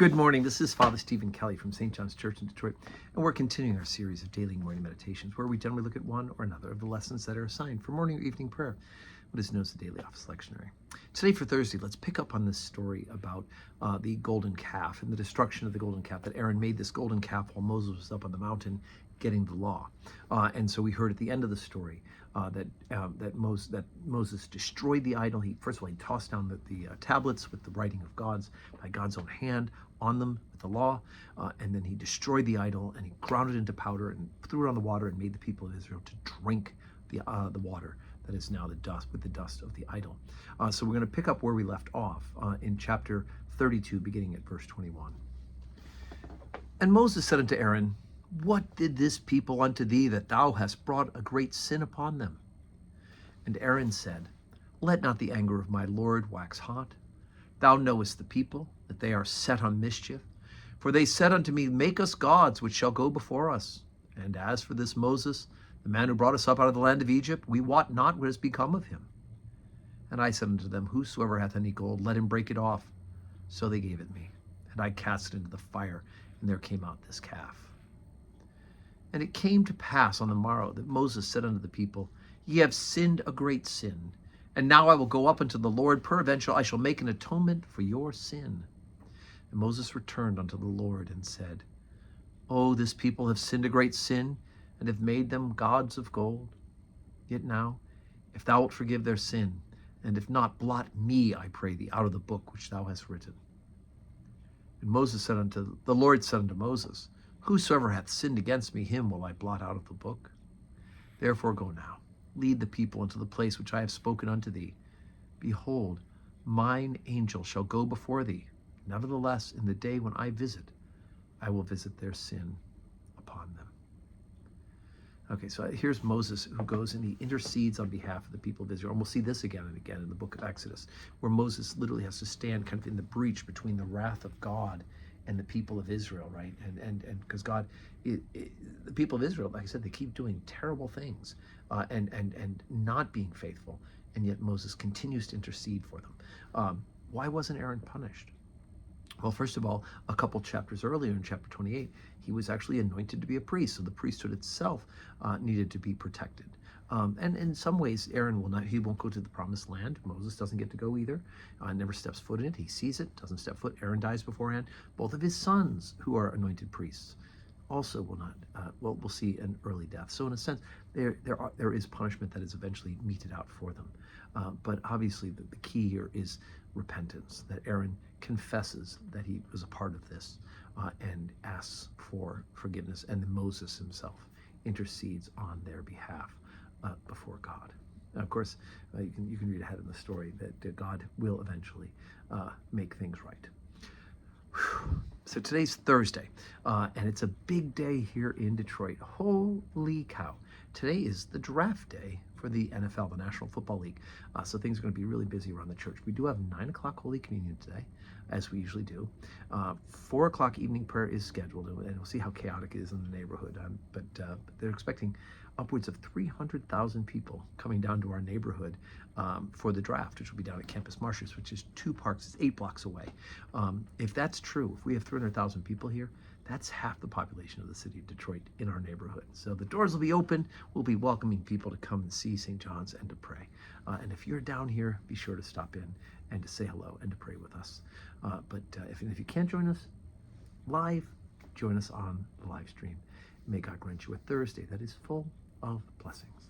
Good morning. This is Father Stephen Kelly from St. John's Church in Detroit, and we're continuing our series of daily morning meditations where we generally look at one or another of the lessons that are assigned for morning or evening prayer, what is known as the Daily Office Lectionary. Today for Thursday, let's pick up on this story about the golden calf and the destruction of the golden calf, that Aaron made this golden calf while Moses was up on the mountain getting the law. And so we heard at the end of the story that Moses destroyed the idol. First of all, he tossed down the tablets with the writing of by God's own hand on them with the law, and then he destroyed the idol and he ground it into powder and threw it on the water and made the people of Israel to drink the water that is now the dust of the idol. So we're going to pick up where we left off in chapter 32, beginning at verse 21. And Moses said unto Aaron, What did this people unto thee, that thou hast brought a great sin upon them? And Aaron said, Let not the anger of my Lord wax hot. Thou knowest the people, that they are set on mischief. For they said unto me, Make us gods which shall go before us. And as for this Moses, the man who brought us up out of the land of Egypt, we wot not what has become of him. And I said unto them, Whosoever hath any gold, let him break it off. So they gave it me, and I cast it into the fire, and there came out this calf. And it came to pass on the morrow that Moses said unto the people, Ye have sinned a great sin, and now I will go up unto the Lord, peradventure I shall make an atonement for your sin. And Moses returned unto the Lord and said, O this people have sinned a great sin, and have made them gods of gold. Yet now, if thou wilt forgive their sin, and if not, blot me, I pray thee, out of the book which thou hast written. And the Lord said unto Moses, Whosoever hath sinned against me, him will I blot out of the book. Therefore go now, lead the people into the place which I have spoken unto thee. Behold, mine angel shall go before thee. Nevertheless, in the day when I visit, I will visit their sin upon them. Okay, so here's Moses who goes and he intercedes on behalf of the people of Israel. And we'll see this again and again in the book of Exodus, where Moses literally has to stand kind of in the breach between the wrath of God and the people of Israel, right? And because God, the people of Israel, like I said, they keep doing terrible things and not being faithful, and yet Moses continues to intercede for them. Why wasn't Aaron punished? Well, first of all, a couple chapters earlier in chapter 28, he was actually anointed to be a priest, so the priesthood itself needed to be protected. And in some ways, Aaron won't go to the promised land. Moses doesn't get to go either, never steps foot in it. He sees it, doesn't step foot. Aaron dies beforehand. Both of his sons, who are anointed priests, also will not, we'll see an early death. So in a sense, there is punishment that is eventually meted out for them. But obviously the key here is repentance, that Aaron confesses that he was a part of this and asks for forgiveness, and then Moses himself intercedes on their behalf before God. Now, of course, you can read ahead in the story that God will eventually make things right. Whew. So today's Thursday, and it's a big day here in Detroit. Holy cow. Today is the draft day for the NFL, the National Football League. So things are going to be really busy around the church. We do have 9 o'clock Holy Communion today, as we usually do. 4 o'clock evening prayer is scheduled, and we'll see how chaotic it is in the neighborhood. But they're expecting upwards of 300,000 people coming down to our neighborhood for the draft, which will be down at Campus Martius, which is 2 parks, it's 8 blocks away. If that's true, if we have 300,000 people here, that's half the population of the city of Detroit in our neighborhood. So the doors will be open. We'll be welcoming people to come and see St. John's and to pray. And if you're down here, be sure to stop in and to say hello and to pray with us. But if you can't join us live, join us on the live stream. May God grant you a Thursday that is full of blessings.